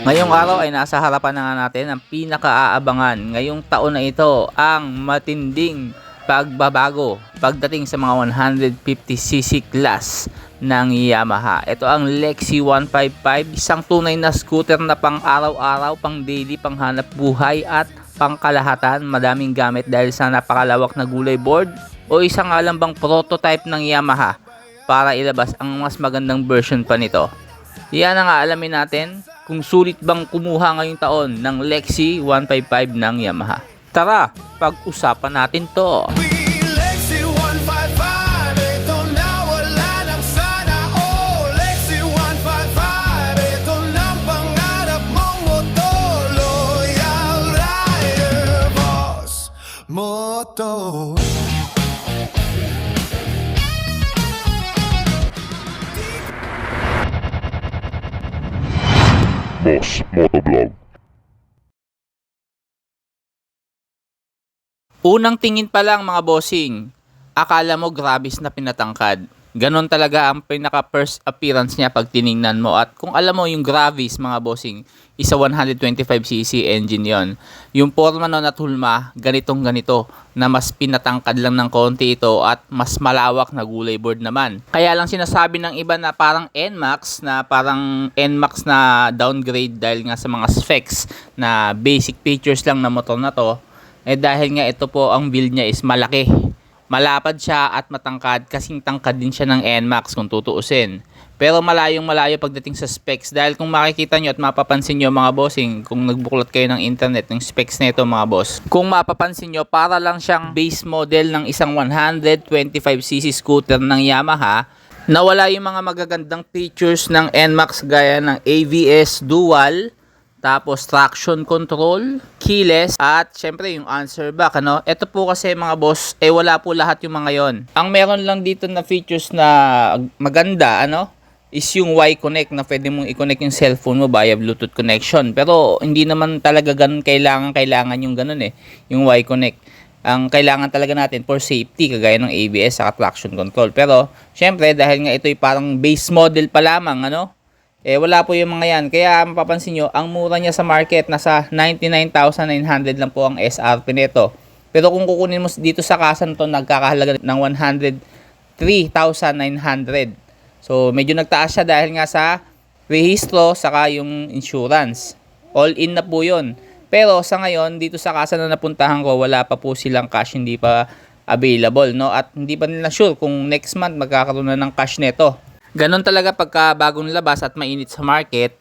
Ngayong araw ay nasa harapan na nga natin ang pinakaaabangan ngayong taon na ito, ang matinding pagbabago pagdating sa mga 150cc class ng Yamaha. Ito ang Lexi 155, isang tunay na scooter na pang araw-araw, pang daily, pang hanap buhay at pang kalahatan. Madaming gamit dahil sa napakalawak na gulay board, o isang alam bang prototype ng Yamaha para ilabas ang mas magandang version pa nito. Yan ang aalamin natin, kung sulit bang kumuha ngayong taon ng Lexi 155 ng Yamaha. Tara, pag-usapan natin to. Lexi 155, ito na wala nang sana. Oh, Lexi 155, ito na pangarap mong motor. Loyal rider, boss motor. Boss Motovlog. Unang tingin pa lang mga bossing, akala mo grabis na pinatangkad. Ganon talaga ang pinaka first appearance niya pag tiningnan mo. At kung alam mo yung Gravis mga bossing, isa 125cc engine yon. Yung forma nun at hulma, ganitong ganito, na mas pinatangkad lang ng konti ito at mas malawak na gulay board naman. Kaya lang sinasabi ng iba na parang NMAX, na parang NMAX na downgrade dahil nga sa mga specs na basic features lang na motor na to. Dahil nga ito po ang build niya is malaki. Malapad siya at matangkad, kasing tangkad din siya ng NMAX kung tutuusin. Pero malayong malayo pagdating sa specs, dahil kung makikita nyo at mapapansin nyo mga bossing, kung nagbuklat kayo ng internet ng specs nito mga boss, kung mapapansin nyo, para lang siyang base model ng isang 125cc scooter ng Yamaha, na wala yung mga magagandang features ng NMAX gaya ng ABS dual, tapos traction control, keyless, at syempre yung answer back, ano. Ito po kasi mga boss, wala po lahat yung mga yon. Ang meron lang dito na features na maganda, ano, is yung Y-Connect, na pwede mong i-connect yung cellphone mo via Bluetooth connection. Pero hindi naman talaga ganun kailangan yung ganun yung Y-Connect. Ang kailangan talaga natin for safety, kagaya ng ABS at traction control. Pero syempre dahil nga ito'y parang base model pa lamang, ano, wala po yung mga yan. Kaya mapapansin nyo, ang mura niya sa market, nasa 99,900 lang po ang SRP nito. Pero kung kukunin mo dito sa kasa nito, nagkakahalaga ng 103,900. So medyo nagtaas siya dahil nga sa rehistro saka yung insurance. All in na po yun. Pero sa ngayon, dito sa kasa na napuntahan ko, wala pa po silang cash, hindi pa available, no? At hindi pa nila sure kung next month magkakaroon na ng cash nito. Ganon talaga pagka bagong labas at mainit sa market.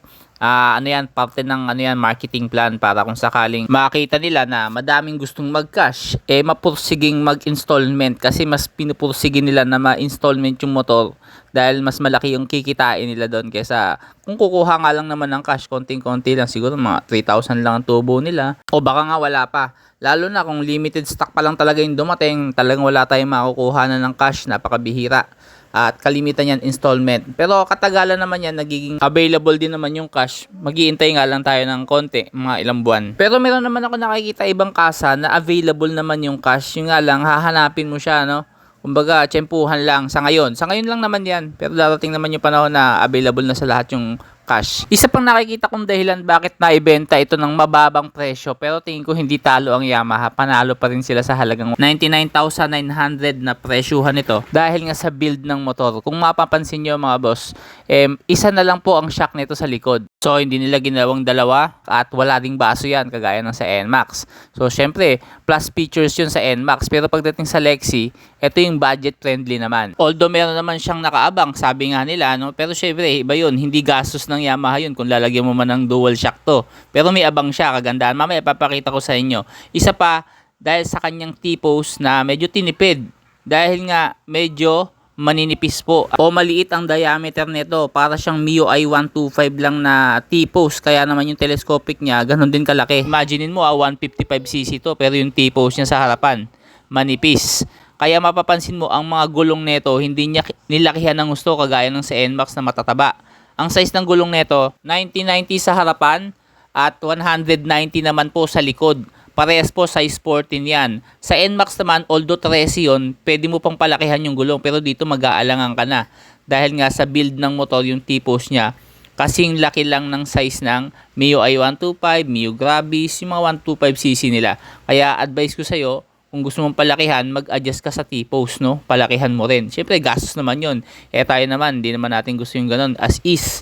Parte ng marketing plan, para kung sakaling makita nila na madaming gustong mag-cash, mapursiging mag-installment, kasi mas pinupursige nila na ma-installment yung motor dahil mas malaki yung kikitain nila doon kaysa kung kukuha nga lang naman ng cash, konting-konti lang, siguro mga 3,000 lang ang tubo nila, o baka nga wala pa. Lalo na kung limited stock pa lang talaga yung dumating, talagang wala tayong makukuha na ng cash, napakabihira. At kalimitan yan installment. Pero katagalan naman yan, nagiging available din naman yung cash. Mag-iintay nga lang tayo ng konti, mga ilang buwan. Pero meron naman ako nakikita ibang kasa na available naman yung cash. Yung nga lang, hahanapin mo siya, no? Kumbaga, tsempuhan lang sa ngayon. Sa ngayon lang naman yan. Pero darating naman yung panahon na available na sa lahat yung cash. Isa pang nakikita kong dahilan bakit naibenta ito ng mababang presyo, pero tingin ko hindi talo ang Yamaha, panalo pa rin sila sa halagang 99,900 na presyuhan nito dahil nga sa build ng motor. Kung mapapansin nyo mga boss, isa na lang po ang shock nito sa likod. So hindi nila ginawang dalawa at wala ding baso yan kagaya ng sa NMAX. So syempre, plus features yun sa NMAX, pero pagdating sa Lexi, ito yung budget friendly naman. Although meron naman siyang nakaabang, sabi nga nila, no? Pero syempre, iba yun, hindi gastos ng Yamaha yun kung lalagyan mo man ng dual shock to. Pero may abang siya, kagandahan. Mamaya papakita ko sa inyo. Isa pa, dahil sa kanyang T-post na medyo tinipid. Dahil nga medyo maninipis po o maliit ang diameter nito, para siyang MIUI 125 lang na T-post, kaya naman yung telescopic niya ganun din kalaki. Imaginein mo 155cc to, pero yung T-post niya sa harapan manipis. Kaya mapapansin mo ang mga gulong nito hindi niya nilakihan ng gusto kagaya ng sa NMAX na matataba. Ang size ng gulong nito 90-90 sa harapan at 190 naman po sa likod. Parehas po size 14 yan. Sa NMAX naman, although 13 yun, pwede mo pang palakihan yung gulong, pero dito mag-aalangan ka na dahil nga sa build ng motor yung T-post niya. kasing laki lang ng size ng MIUI 125, MIUI Gravis, yung mga 125cc nila. Kaya advice ko sa'yo, kung gusto mong palakihan, mag-adjust ka sa T-post, no? Palakihan mo rin. Siyempre, gastos naman yon. Tayo naman, hindi naman natin gusto yung ganun. As is,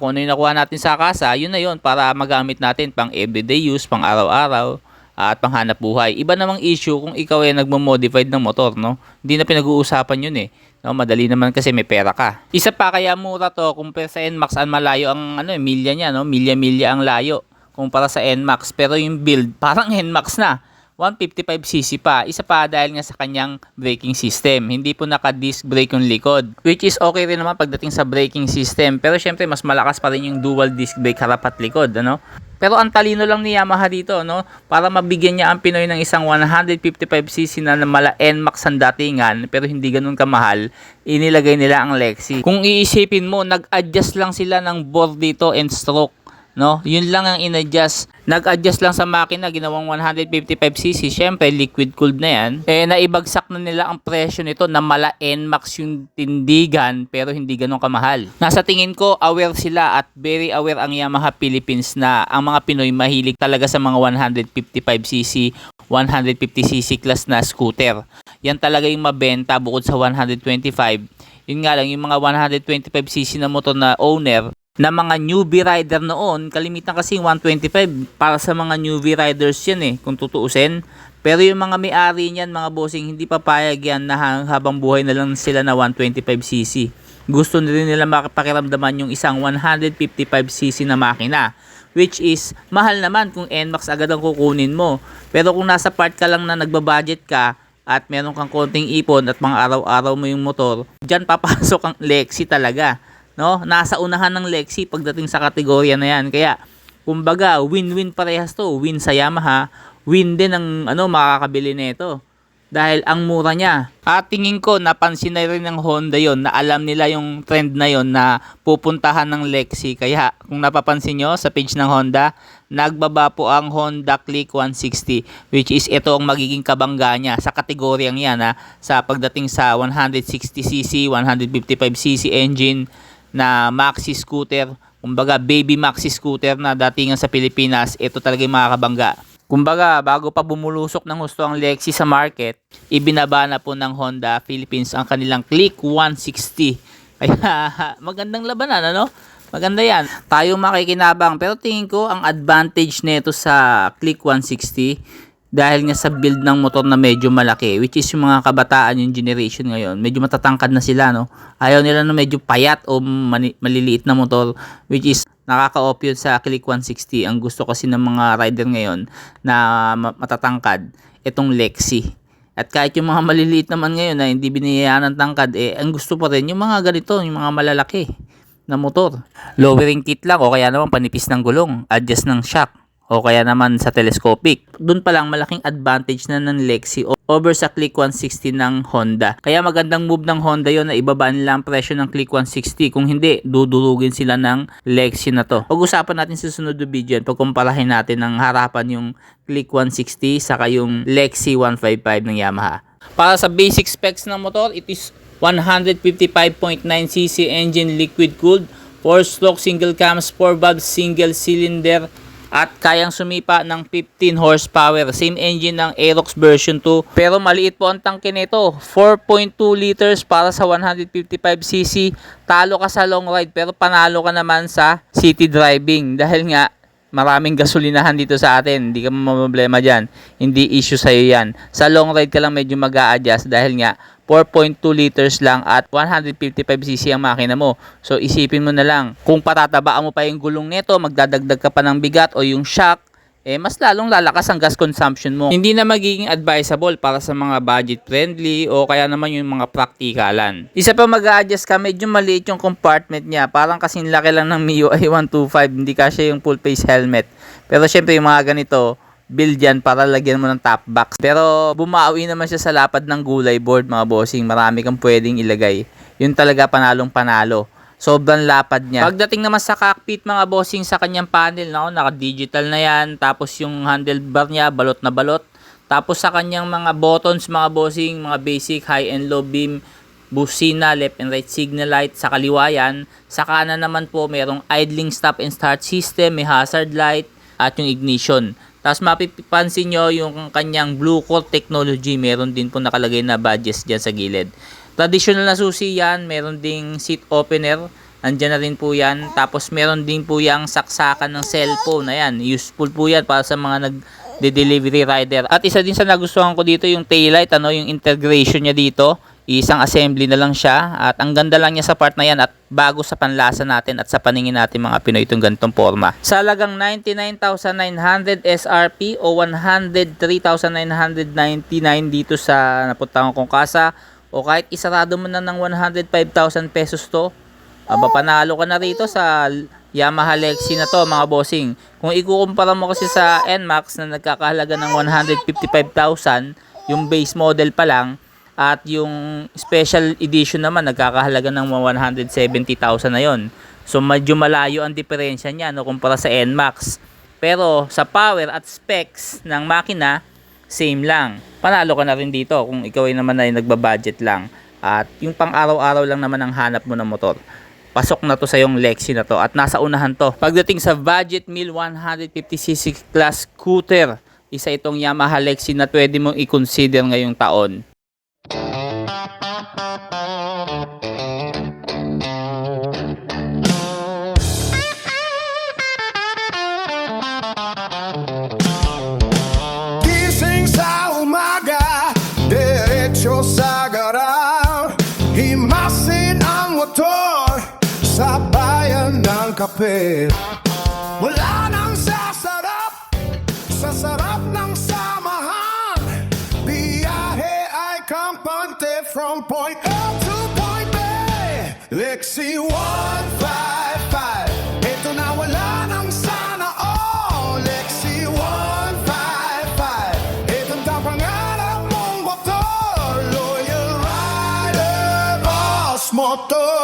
kung ano yung nakuha natin sa kasa, yun na yun para magamit natin pang everyday use, pang araw-araw, at panghanap buhay. Iba namang issue kung ikaw ay nagmo-modified ng motor, no? Hindi na pinag-uusapan yun eh. No, madali naman kasi may pera ka. Isa pa kaya mura to kumpara sa NMAX, ang malayo ang milya niya, no? Milya-milya ang layo kumpara sa NMAX, pero yung build parang NMAX na. 155cc pa. Isa pa dahil nga sa kanyang braking system. Hindi po naka-disc brake yung likod. Which is okay rin naman pagdating sa braking system. Pero syempre mas malakas pa rin yung dual disc brake harap at likod. Ano? Pero ang talino lang ni Yamaha dito, no? Para mabigyan niya ang Pinoy ng isang 155cc na mala NMAX ang datingan, pero hindi ganun kamahal, inilagay nila ang Lexi. Kung iisipin mo, nag-adjust lang sila ng bore dito and stroke. No, yun lang ang in-adjust. Nag-adjust lang sa makina, ginawang 155cc. Syempre, liquid cooled na yan. Naibagsak na nila ang presyo nito na mala NMAX yung tindigan, pero hindi ganun kamahal. Nasa tingin ko, aware sila at very aware ang Yamaha Philippines na ang mga Pinoy mahilig talaga sa mga 155cc, 150cc class na scooter. Yan talaga yung mabenta bukod sa 125. Yun nga lang, yung mga 125cc na motor na owner, na mga newbie rider noon, kalimitan kasi 125 para sa mga newbie riders yan kung tutuusin. Pero yung mga may-ari niyan, mga bossing, hindi papayag yan na habang buhay na lang sila na 125cc. Gusto rin nila makipakiramdaman yung isang 155cc na makina, which is mahal naman kung NMAX agad ang kukunin mo. Pero kung nasa part ka lang na nagbabudget ka at meron kang konting ipon at mga araw-araw mo yung motor, dyan papasok ang Lexi talaga. No, nasa unahan ng Lexi pagdating sa kategorya na yan. Kaya kumbaga win-win parehas to. Win sa Yamaha, win din ang makakabili nito dahil ang mura niya. At tingin ko napansin na rin ng Honda yon, na alam nila yung trend na yon na pupuntahan ng Lexi. Kaya kung napapansin nyo sa page ng Honda, nagbaba po ang Honda Click 160, which is ito ang magiging kabangga niya sa kategoryang yan sa pagdating sa 160cc, 155cc engine na maxi scooter, kumbaga baby maxi scooter na datingan sa Pilipinas. Ito talaga yung makakabangga. Kumbaga, bago pa bumulusok ng husto ang Lexi sa market, ibinaba na po ng Honda Philippines ang kanilang Click 160. Kaya magandang labanan, ano? Maganda yan. Tayo makikinabang, pero tingin ko ang advantage nito sa Click 160 dahil nga sa build ng motor na medyo malaki, which is yung mga kabataan, yung generation ngayon, medyo matatangkad na sila, no? Ayaw nila na medyo payat o maliliit na motor, which is nakaka-off yun sa Click 160. Ang gusto kasi ng mga rider ngayon na matatangkad, itong Lexi. At kahit yung mga maliliit naman ngayon na hindi biniyayaan ng tangkad, ang gusto pa rin yung mga ganito, yung mga malalaki na motor. Lowering kit lang o kaya naman panipis ng gulong, adjust ng shock, o kaya naman sa telescopic. Doon pa lang malaking advantage na ng Lexi over sa Click 160 ng Honda. Kaya magandang move ng Honda yon na ibaba nila ang presyo ng Click 160. Kung hindi, dudurugin sila ng Lexi na to. Pag-usapan natin sa sunod na video, pagkumparahin natin ng harapan yung Click 160 saka yung Lexi 155 ng Yamaha. Para sa basic specs ng motor, it is 155.9cc engine liquid cooled, 4-stroke single cam, 4-valve single cylinder, at kayang sumipa ng 15 horsepower. Same engine ng Aerox version 2. Pero maliit po ang tangke nito. 4.2 liters para sa 155cc. Talo ka sa long ride pero panalo ka naman sa city driving. Dahil nga maraming gasolinahan dito sa atin. Hindi ka problema dyan. Hindi issue sa'yo yan. Sa long ride ka lang medyo mag-a-adjust dahil nga 4.2 liters lang at 155cc ang makina mo. So isipin mo na lang, kung patatabaan mo pa yung gulong nito, magdadagdag ka pa ng bigat o yung shock, mas lalong lalakas ang gas consumption mo. Hindi na magiging advisable para sa mga budget friendly o kaya naman yung mga praktikalan. Isa pa mag-a-adjust ka, medyo maliit yung compartment niya. Parang kasing laki lang ng MIUI 125, hindi kasya yung full face helmet. Pero syempre yung mga ganito, build yan para lagyan mo ng top box. Pero bumawi naman siya sa lapad ng gulay board, mga bossing. Marami kang pwedeng ilagay. Yun talaga panalong panalo. Sobrang lapad niya. Pagdating naman sa cockpit, mga bossing, sa kanyang panel, naka-digital na yan. Tapos yung handlebar niya, balot na balot. Tapos sa kanyang mga buttons, mga bossing, mga basic, high and low beam, busina, left and right signal light sa kaliwa yan. Sa kanan naman po merong idling stop and start system, may hazard light at yung ignition. Tapos mapipansin nyo yung kanyang Blue Core technology, meron din po nakalagay na badges dyan sa gilid. Traditional na susi yan, meron ding seat opener, andyan na rin po yan. Tapos meron din po yung saksakan ng cellphone, ayan, useful po yan para sa mga nag-delivery rider. At isa din sa nagustuhan ko dito yung taillight, yung integration niya dito. Isang assembly na lang siya at ang ganda lang niya sa part na yan at bago sa panlasa natin at sa paningin natin mga Pinoy itong ganitong forma. Sa halagang 99,900 SRP o 103,999 dito sa napuntahan kong kasa o kahit isarado mo na ng 105,000 pesos to, panalo ka na rito sa Yamaha Lexi na to mga bossing. Kung ikukumpara mo kasi sa NMAX na nagkakahalaga ng 155,000 yung base model pa lang, at yung special edition naman nagkakahalaga ng 170,000 na yon. So medyo malayo ang diferensya niya kumpara sa NMAX. Pero sa power at specs ng makina, same lang. Panalo ka na rin dito kung ikaw ay naman ay nagbabudget lang. At yung pang araw-araw lang naman ang hanap mo ng motor. Pasok na to sa yung Lexi na to at nasa unahan to. Pagdating sa budget meal 150cc class scooter, isa itong Yamaha Lexi na pwede mong i-consider ngayong taon. Gising sa umaga, diretso sa garaw. Himasin ang motor sa bayan ng kape. Wala nang sasarap sa sarap ng samahan. Biyahe ay kampante from point A to point B. Lexi 155, ito na wala nang sana all. Lexi 155, ito ang pangarap mong motor. Loyal rider, boss motor.